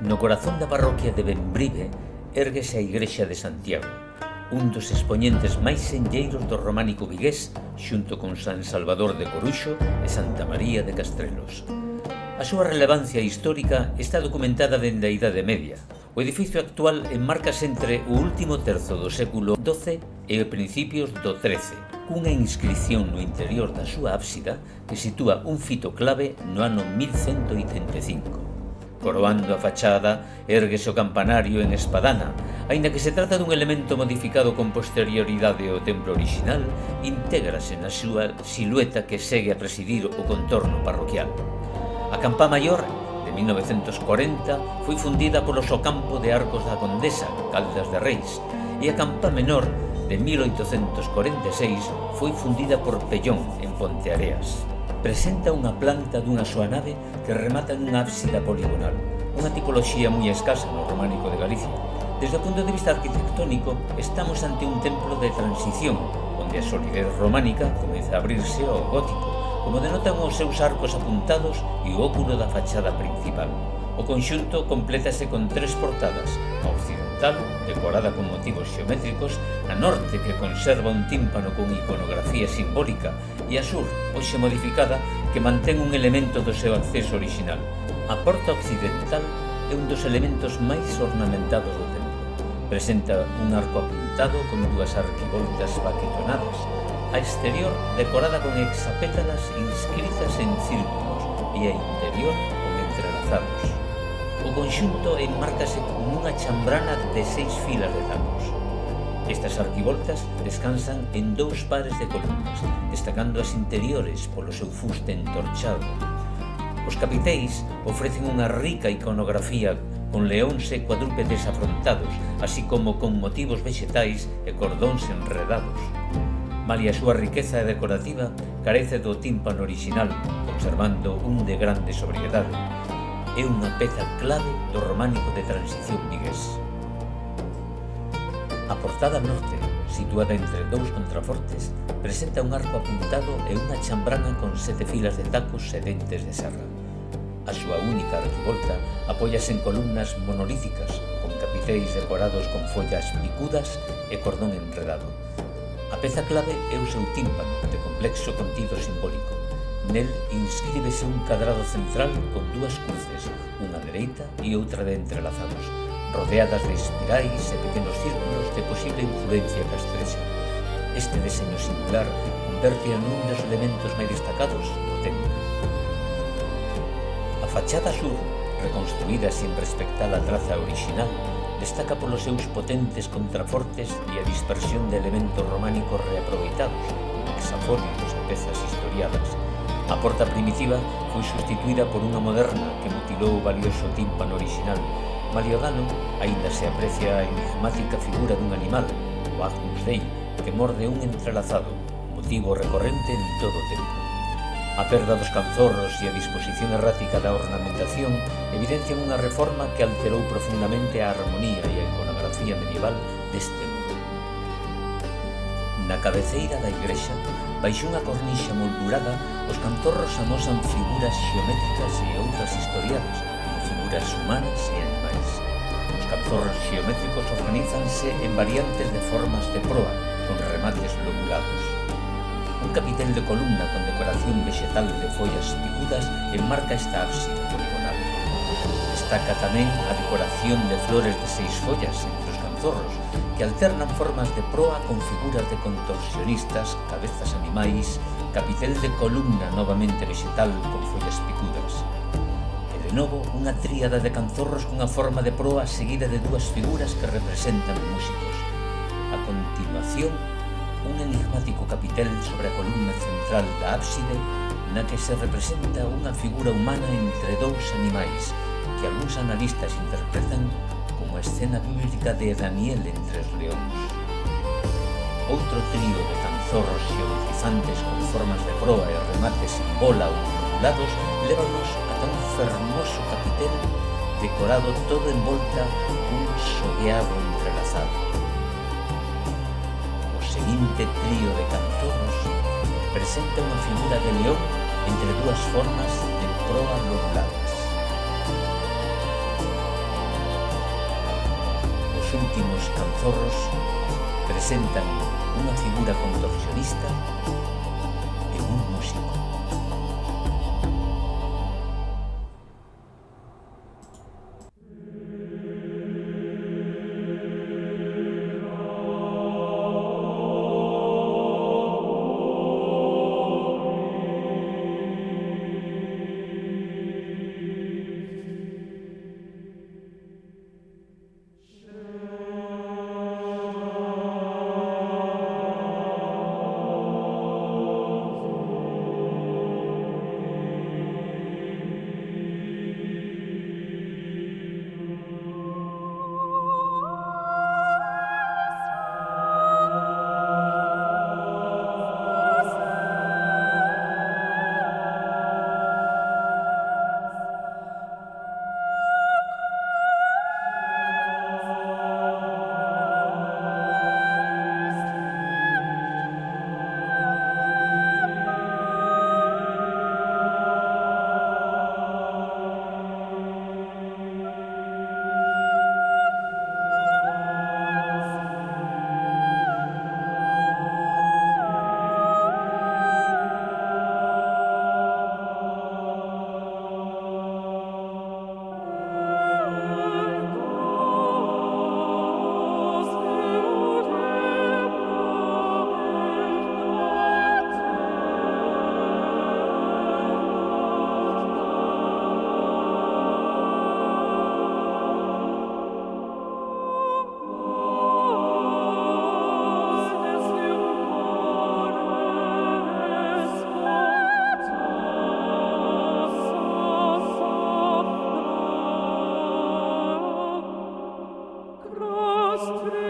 No corazón da parroquia de Bembrive érguese a Igrexa de Santiago, un dos expoñentes máis senlleiros do románico vigués, xunto con San Salvador de Coruxo e Santa María de Castrelos. A súa relevancia histórica está documentada dende a Idade Media. O edificio actual enmárcase entre o último terzo do século XII e os principios do XIII, cunha inscripción no interior da súa ábsida que sitúa un fito clave no ano 1185. Coroando a fachada, érguese o campanario en espadana. Aínda que se trata dun elemento modificado con posterioridade ao templo orixinal, intégrase na súa silueta que segue a presidir o contorno parroquial. A campá maior, de 1940, foi fundida polo Socampo de Arcos da Condesa, Caldas de Reis, e a campá menor, de 1846, foi fundida por Pellón, en Ponteareas. Presenta unha planta dunha soa nave que remata nunha ábsida poligonal, unha tipoloxía moi escasa no románico de Galicia. Desde o punto de vista arquitectónico, estamos ante un templo de transición, onde a solidez románica comeza a abrirse ao gótico, como denotan os seus arcos apuntados e o óculo da fachada principal. O conxunto complétase con 3 portadas, a occidental, decorada con motivos xeométricos, a norte, que conserva un tímpano con iconografía simbólica, e a sur, hoxe modificada, que mantén un elemento do seu acceso orixinal. A porta occidental é un dos elementos máis ornamentados do templo. Presenta un arco apuntado con 2 arquivoltas baquetonadas, a exterior decorada con hexapétalas inscritas en círculos e a interior con entrelazados. O conxunto enmárcase nunha chambrana de 6 filas de tacos. Estas arquivoltas descansan en 2 pares de columnas, destacando as interiores polo seu fuste entorchado. Os capiteis ofrecen unha rica iconografía con leóns e cuadrúpedes afrontados, así como con motivos vexetais e cordóns enredados. Malia a súa riqueza decorativa, carece do tímpano orixinal, conservando un de grande sobriedade. É unha peza clave do románico de transición vigués. A portada norte, situada entre 2 contrafortes, presenta un arco apuntado e unha chambrana con 7 filas de tacos e dentes de serra. A súa única arquivolta apóiase en columnas monolíticas, con capiteis decorados con follas picudas e cordón enredado. A peza clave é o seu tímpano, de complexo contido simbólico. Nel inscríbese un cadrado central con 2 cruces, unha dereita e outra de entrelazados, rodeadas de espirais e pequenos círculos de posible influencia castrexa. Este deseño singular converte nun dos elementos máis destacados do templo. A fachada sur, reconstruída sin respectar a traza orixinal, destaca polos seus potentes contrafortes e a dispersión de elementos románicos reaproveitados, hexafónicos e pezas historiadas. A porta primitiva foi sustituída por unha moderna que mutilou o valioso tímpano orixinal. Malia o dano, aínda se aprecia a enigmática figura dun animal, o Agnus Dei, que morde un entrelazado, motivo recorrente en todo o templo. A perda dos canzorros e a disposición errática da ornamentación evidencian unha reforma que alterou profundamente a armonía e a iconografía medieval deste mundo. Na cabeceira da igrexa, baixo unha cornixa moldurada, os canzorros amosan figuras xeométricas e outras historiadas, como figuras humanas e animais. Os canzorros xeométricos organízanse en variantes de formas de proa, con remates lobulados. Un capitel de columna con decoración vegetal de follas picudas enmarca esta ábsida poligonal. Destaca tamén a decoración de flores de 6 follas entre os canzorros, que alternan formas de proa con figuras de contorsionistas, cabezas animais, capitel de columna novamente vegetal con follas picudas. E de novo, unha tríada de canzorros cunha forma de proa seguida de 2 figuras que representan músicos. A continuación, un enigmático capitel sobre a columna central da ábside, na que se representa unha figura humana entre 2 animais, que algúns analistas interpretan como a escena bíblica de Daniel entre os leóns. Outro trío de canzorros xeometrizantes con formas de proa e remates en bola ou ondulados lévanos ata un fermoso capitel decorado todo en volta cun sogueado entrelazado. O seguinte trío de canzorros presenta unha figura de león entre 2 formas de proa lobuladas. últimos canzorros presentan unha figura contorsionista e un músico. Nostre